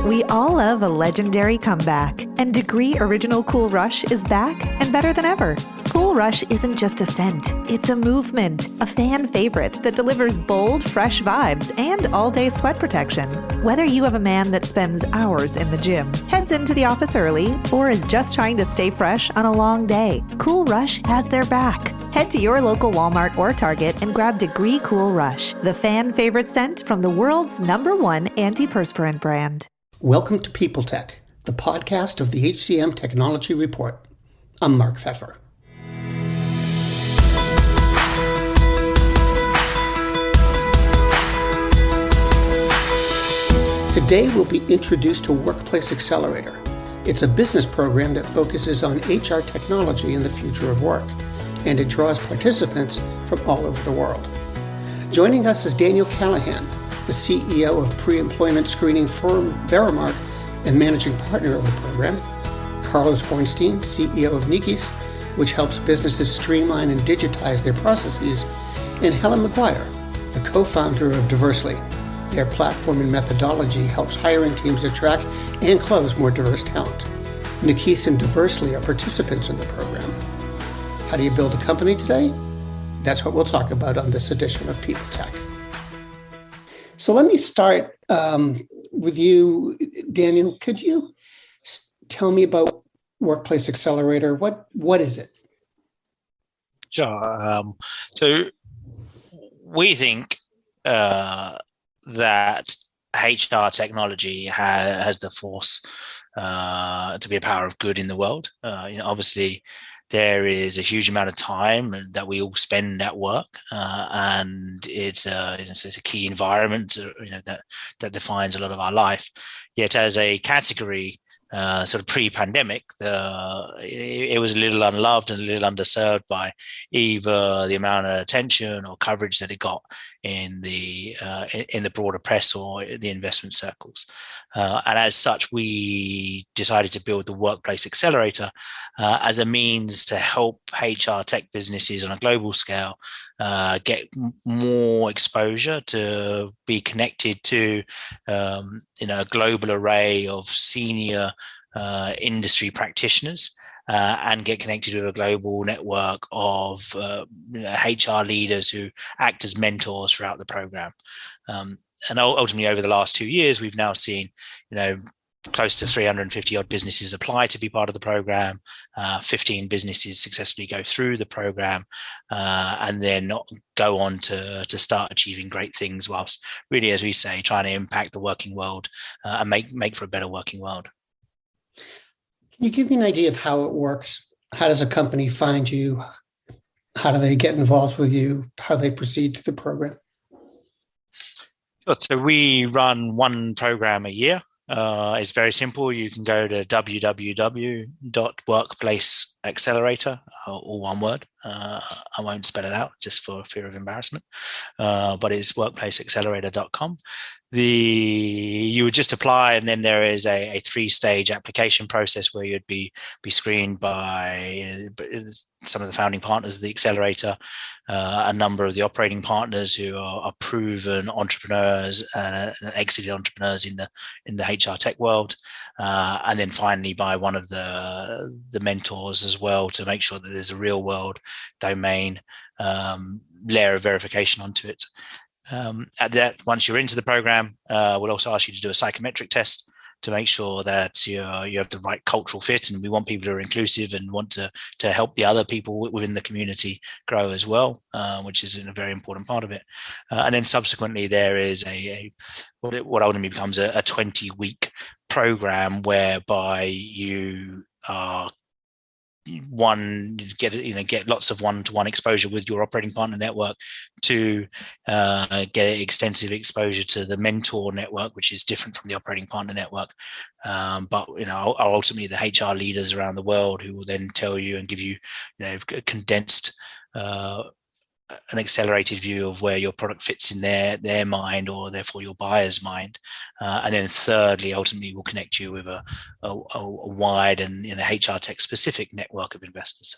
We all love a legendary comeback, and Degree Original Cool Rush is back and better than ever. Cool Rush isn't just a scent, it's a movement, a fan favorite that delivers bold, fresh vibes and all-day sweat protection. Whether you have a man that spends hours in the gym, heads into the office early, or is just trying to stay fresh on a long day, Cool Rush has their back. Head to your local Walmart or Target and grab Degree Cool Rush, the fan favorite scent from the world's #1 antiperspirant brand. Welcome to People Tech, the podcast of the HCM Technology Report. I'm Mark Pfeffer. Today we'll be introduced to Workplace Accelerator. It's a business program that focuses on HR technology and the future of work, and it draws participants from all over the world. Joining us is Daniel Callahan, the CEO of pre-employment screening firm Verimark and managing partner of the program, Carlos Bornstein, CEO of Nikis, which helps businesses streamline and digitize their processes, and Helen McGuire, the co-founder of Diversely. Their platform and methodology helps hiring teams attract and close more diverse talent. Nikis and Diversely are participants in the program. How do you build a company today? That's what we'll talk about on this edition of People Tech. So let me start with you, Daniel. Could you tell me about Workplace Accelerator? What is it? Sure. So we think that HR technology has the force to be a power of good in the world. Obviously, there is a huge amount of time that we all spend at work, and it's a key environment, that defines a lot of our life. Yet, as a category, sort of pre-pandemic, it was a little unloved and a little underserved by either the amount of attention or coverage that it got in the broader press or the investment circles. And as such, we decided to build the Workplace Accelerator as a means to help HR tech businesses on a global scale get more exposure, to be connected to a global array of senior industry practitioners, and get connected with a global network of HR leaders who act as mentors throughout the program. And ultimately, over the last 2 years, we've now seen, close to 350 odd businesses apply to be part of the program. 15 businesses successfully go through the program, and then go on to start achieving great things, whilst really, as we say, trying to impact the working world and make for a better working world. Can you give me an idea of how it works? How does a company find you? How do they get involved with you? How they proceed through the program? So we run one program a year. It's very simple. You can go to www.workplaceaccelerator, all one word. I won't spell it out just for fear of embarrassment, but it's workplaceaccelerator.com. You would just apply, and then there is a 3-stage application process where you'd be screened by some of the founding partners of the accelerator, a number of the operating partners who are proven entrepreneurs and exited entrepreneurs in the HR tech world, and then finally by one of the mentors as well, to make sure that there's a real world domain layer of verification onto it. At that, once you're into the program, we'll also ask you to do a psychometric test to make sure that you have the right cultural fit, and we want people who are inclusive and want to help the other people within the community grow as well, which is a very important part of it. And then subsequently, there is what ultimately becomes a 20-week program whereby you are get lots of one-to-one exposure with your operating partner network, to get extensive exposure to the mentor network, which is different from the operating partner network, but are ultimately the HR leaders around the world who will then tell you and give you condensed an accelerated view of where your product fits in their mind, or therefore your buyer's mind. And then thirdly, ultimately, we'll connect you with a wide and HR tech specific network of investors.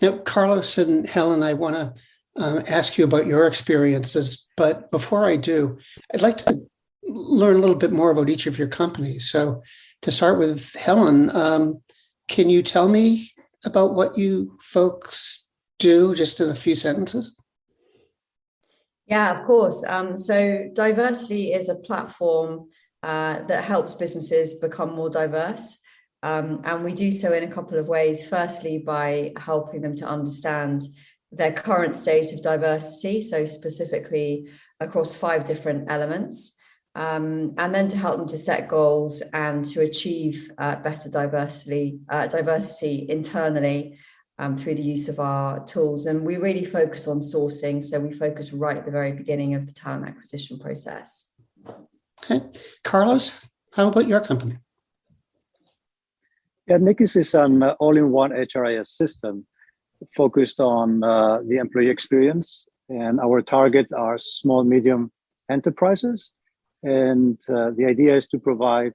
Now, Carlos and Helen, I want to ask you about your experiences, but before I do, I'd like to learn a little bit more about each of your companies. So to start with, Helen, can you tell me about what you folks do just in a few sentences? Yeah, of course. So Diversity is a platform that helps businesses become more diverse. And we do so in a couple of ways. Firstly, by helping them to understand their current state of diversity, so specifically across 5 different elements, and then to help them to set goals and to achieve better diversity internally through the use of our tools. And we really focus on sourcing. So we focus right at the very beginning of the talent acquisition process. Okay. Carlos, how about your company? Yeah, Nikis is an all-in-one HRIS system focused on the employee experience. And our target are small, medium enterprises. And the idea is to provide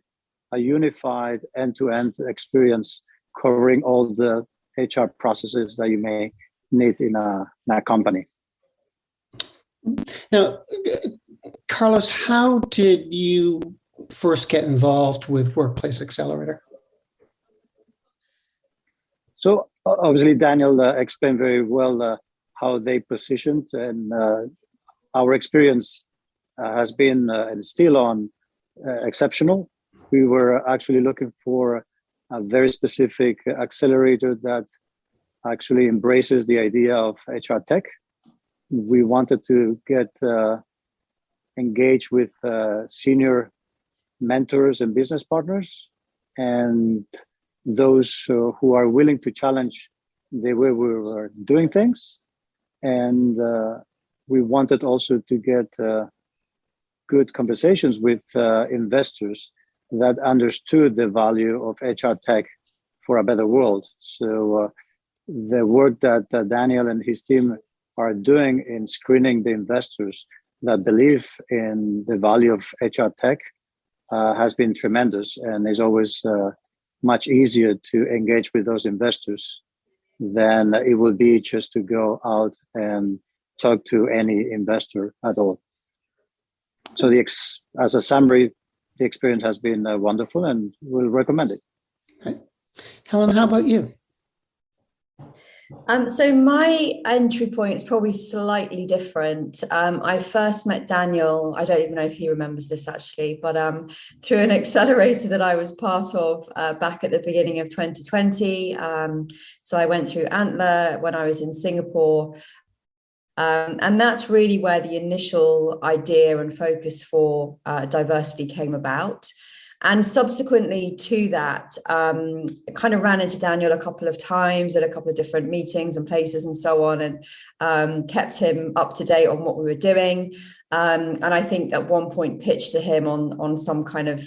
a unified end-to-end experience covering all the HR processes that you may need in a company. Now, Carlos, how did you first get involved with Workplace Accelerator? So obviously, Daniel explained very well how they positioned, and our experience has been and still on exceptional. We were actually looking for a very specific accelerator that actually embraces the idea of HR tech. We wanted to get engaged with senior mentors and business partners, and those who are willing to challenge the way we were doing things. And we wanted also to get good conversations with investors that understood the value of HR tech for a better world. So the work that Daniel and his team are doing in screening the investors that believe in the value of HR tech has been tremendous, and is always much easier to engage with those investors than it would be just to go out and talk to any investor at all. So as a summary, the experience has been wonderful, and we'll recommend it. Okay. Helen, how about you? So my entry point is probably slightly different. I first met Daniel, I don't even know if he remembers this actually, but through an accelerator that I was part of back at the beginning of 2020. So I went through Antler when I was in Singapore. And that's really where the initial idea and focus for diversity came about. And subsequently to that, I kind of ran into Daniel a couple of times at a couple of different meetings and places and so on, and kept him up to date on what we were doing. And I think at one point pitched to him on some kind of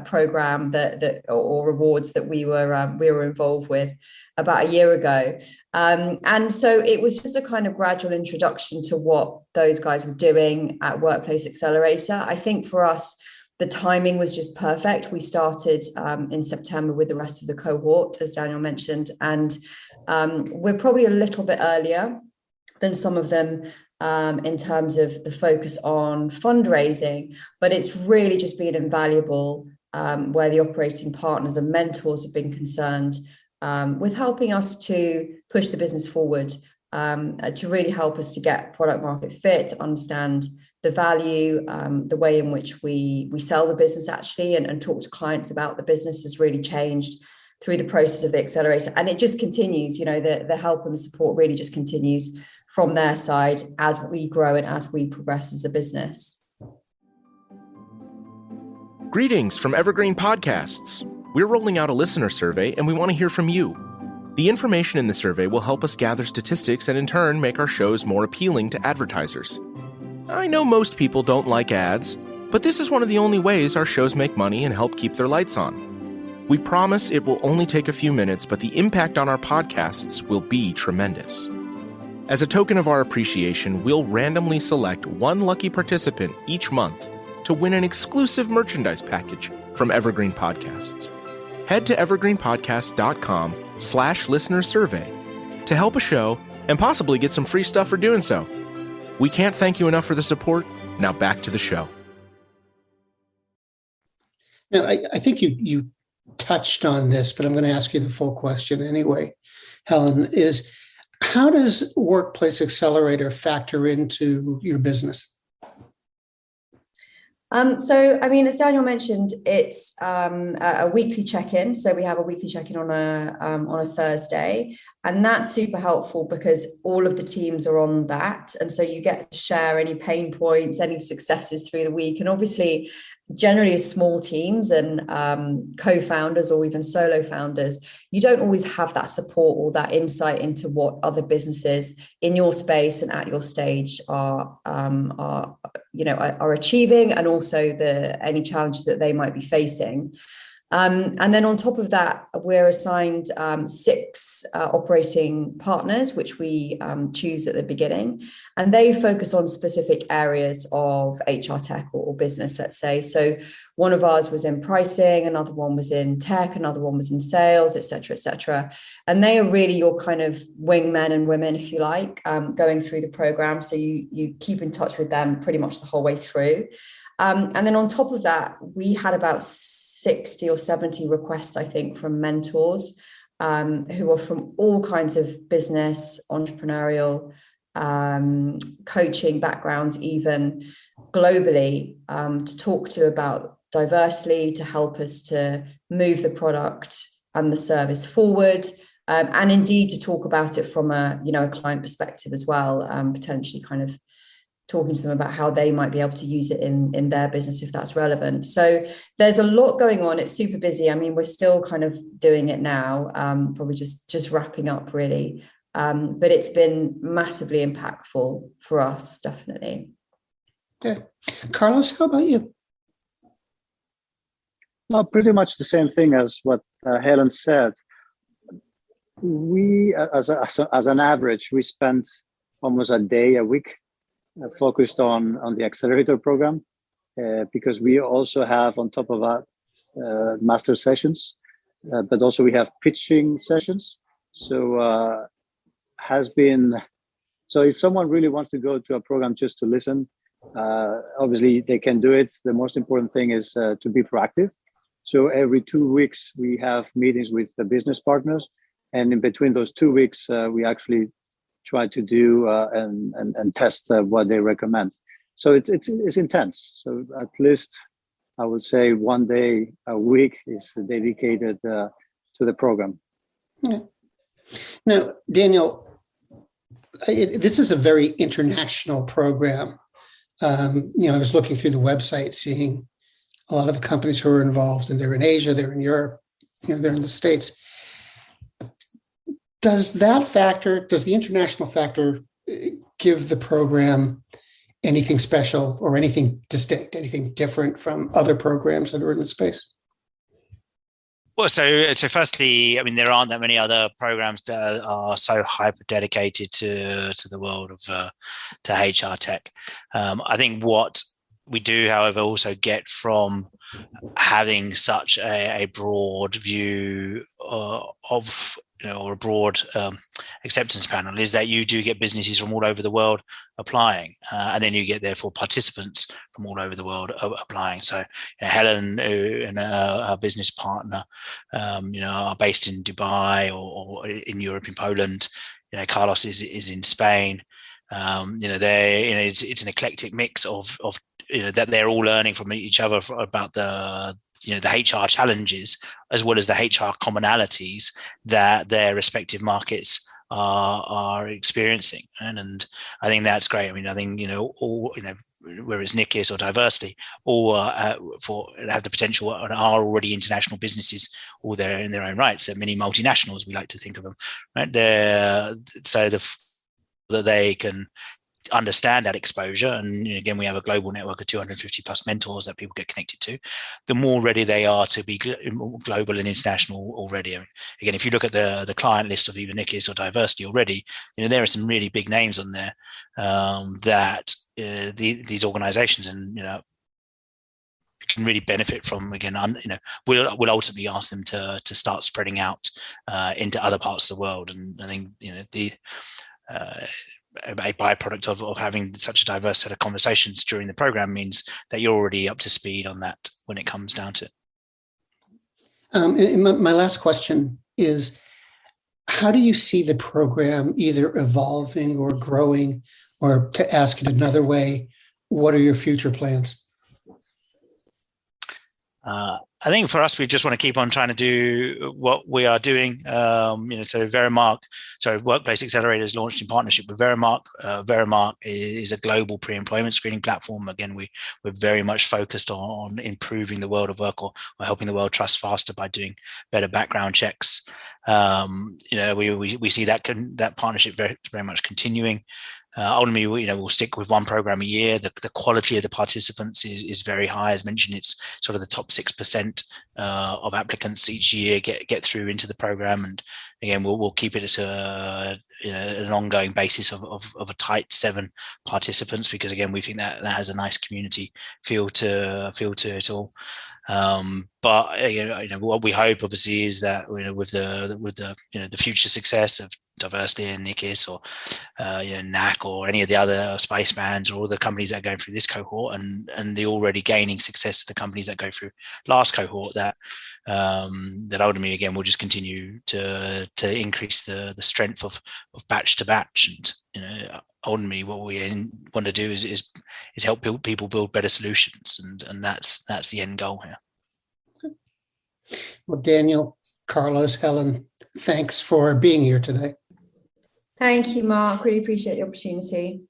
program that or rewards that we were involved with about a year ago. And so it was just a kind of gradual introduction to what those guys were doing at Workplace Accelerator. I think for us, the timing was just perfect. We started in September with the rest of the cohort, as Daniel mentioned, and we're probably a little bit earlier than some of them in terms of the focus on fundraising, but it's really just been invaluable where the operating partners and mentors have been concerned with helping us to push the business forward, to really help us to get product market fit, to understand the value, the way in which we sell the business actually, and talk to clients about the business has really changed through the process of the accelerator. And it just continues, the help and the support really just continues from their side as we grow and as we progress as a business. Greetings from Evergreen Podcasts. We're rolling out a listener survey, and we want to hear from you. The information in the survey will help us gather statistics and in turn make our shows more appealing to advertisers. I know most people don't like ads, but this is one of the only ways our shows make money and help keep their lights on. We promise it will only take a few minutes, but the impact on our podcasts will be tremendous. As a token of our appreciation, we'll randomly select one lucky participant each month to win an exclusive merchandise package from Evergreen Podcasts. Head to evergreenpodcast.com/listenersurvey to help a show and possibly get some free stuff for doing so. We can't thank you enough for the support. Now back to the show. Now, I think you touched on this, but I'm going to ask you the full question anyway, Helen, is how does Workplace Accelerator factor into your business? So, I mean, as Daniel mentioned, it's a weekly check-in. So we have a weekly check-in on a Thursday, and that's super helpful because all of the teams are on that, and so you get to share any pain points, any successes through the week, and obviously, generally as small teams and co-founders or even solo founders, you don't always have that support or that insight into what other businesses in your space and at your stage are achieving, and also any challenges that they might be facing. And then on top of that, we're assigned 6 operating partners, which we choose at the beginning, and they focus on specific areas of HR tech or business, let's say. So one of ours was in pricing, another one was in tech, another one was in sales, et cetera, et cetera. And they are really your kind of wingmen and women, if you like, going through the program. So you keep in touch with them pretty much the whole way through. And then on top of that, we had about 60 or 70 requests, I think, from mentors who are from all kinds of business, entrepreneurial, coaching backgrounds, even globally, to talk to about diversity, to help us to move the product and the service forward. And indeed to talk about it from a client perspective as well, potentially kind of talking to them about how they might be able to use it in their business if that's relevant. So there's a lot going on. It's super busy. I mean, we're still kind of doing it now, probably just wrapping up really. But it's been massively impactful for us, definitely. Okay. Carlos, how about you? Well, pretty much the same thing as what Helen said. We, as an average, we spent almost a day a week focused on the accelerator program, because we also have on top of that master sessions, but also we have pitching sessions. So if someone really wants to go to a program just to listen, obviously they can do it. The most important thing is to be proactive. So every 2 weeks we have meetings with the business partners, and in between those 2 weeks we actually try to do and test what they recommend. So it's intense. So at least I would say 1 day a week is dedicated to the program. Yeah. Now, Daniel, this is a very international program. I was looking through the website, seeing a lot of the companies who are involved, and they're in Asia, they're in Europe, they're in the States. Does the international factor give the program anything special or anything distinct, anything different from other programs that are in the space? Well, so firstly, I mean, there aren't that many other programs that are so hyper dedicated to the world of to HR tech. I think what we do, however, also get from having such a broad view of or a broad acceptance panel is that you do get businesses from all over the world applying, and then you get therefore participants from all over the world applying. So Helen and our business partner, are based in Dubai or in Europe, in Poland. Carlos is in Spain. It's an eclectic mix of that they're all learning from each other about the HR challenges as well as the HR commonalities that their respective markets are experiencing, and I think that's great. I mean, I think all whether it's NICIS or diversity, all have the potential and are already international businesses, all there in their own rights. They're mini multinationals, we like to think of them, right? That they can understand that exposure, and again, we have a global network of 250 plus mentors that people get connected to. The more ready they are to be global and international already. I mean, again, if you look at the client list of either NICIS or diversity already, there are some really big names on there that these organizations and can really benefit from. Again, we'll ultimately ask them to start spreading out into other parts of the world, and I think a byproduct of having such a diverse set of conversations during the program means that you're already up to speed on that when it comes down to it. And my last question is, how do you see the program either evolving or growing? Or to ask it another way, what are your future plans? I think for us, we just want to keep on trying to do what we are doing. So Workplace Accelerator is launched in partnership with Verimark. Verimark is a global pre-employment screening platform. Again, we're very much focused on improving the world of work or helping the world trust faster by doing better background checks. We see that partnership very, very much continuing. Ultimately, we'll stick with one program a year. The quality of the participants is very high. As mentioned, it's sort of the top 6% of applicants each year get through into the program. And again, we'll keep it at an ongoing basis of a tight 7 participants, because again, we think that has a nice community feel to it all. But what we hope obviously is that with the future success of Diversity and Nikis or NAC or any of the other space bands or all the companies that are going through this cohort and the already gaining success of the companies that go through last cohort, that ultimately again will just continue to increase the strength of batch to batch. And ultimately what we want to do is help people build better solutions, and that's the end goal here. Well, Daniel, Carlos, Helen, thanks for being here today. Thank you, Mark. Really appreciate the opportunity.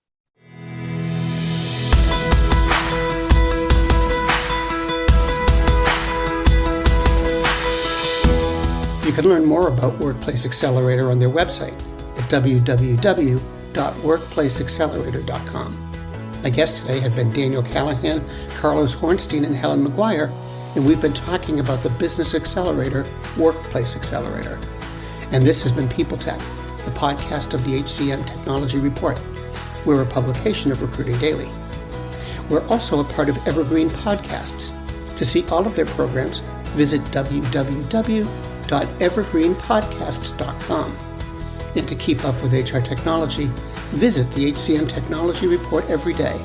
You can learn more about Workplace Accelerator on their website at www.workplaceaccelerator.com. My guests today have been Daniel Callahan, Carlos Hornstein, and Helen McGuire, and we've been talking about the business accelerator, Workplace Accelerator. And this has been People Tech, the podcast of the HCM Technology Report. We're a publication of Recruiting Daily. We're also a part of Evergreen Podcasts. To see all of their programs, visit www.evergreenpodcasts.com. And to keep up with HR technology, visit the HCM Technology Report every day.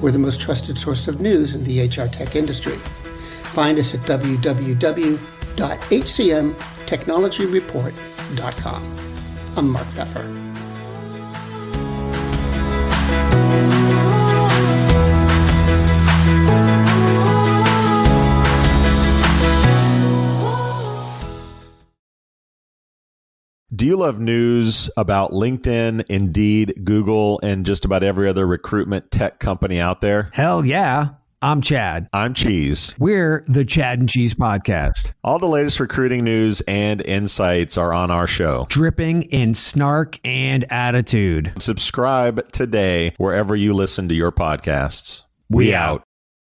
We're the most trusted source of news in the HR tech industry. Find us at www.hcmtechnologyreport.com. I'm Mark Pfeffer. Do you love news about LinkedIn, Indeed, Google, and just about every other recruitment tech company out there? Hell yeah. I'm Chad. I'm Cheese. We're the Chad and Cheese Podcast. All the latest recruiting news and insights are on our show, dripping in snark and attitude. Subscribe today wherever you listen to your podcasts. We out.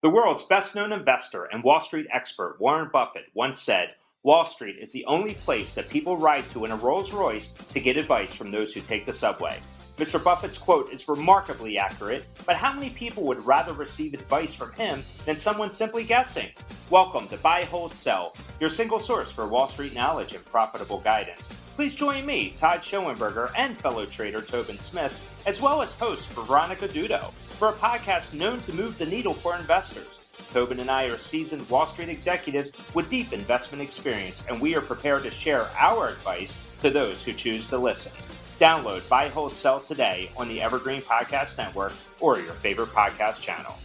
The world's best-known investor and Wall Street expert Warren Buffett once said, "Wall Street is the only place that people ride to in a Rolls-Royce to get advice from those who take the subway." Mr. Buffett's quote is remarkably accurate, but how many people would rather receive advice from him than someone simply guessing? Welcome to Buy, Hold, Sell, your single source for Wall Street knowledge and profitable guidance. Please join me, Todd Schoenberger, and fellow trader Tobin Smith, as well as host Veronica Dudo, for a podcast known to move the needle for investors. Tobin and I are seasoned Wall Street executives with deep investment experience, and we are prepared to share our advice to those who choose to listen. Download Buy, Hold, Sell today on the Evergreen Podcast Network or your favorite podcast channel.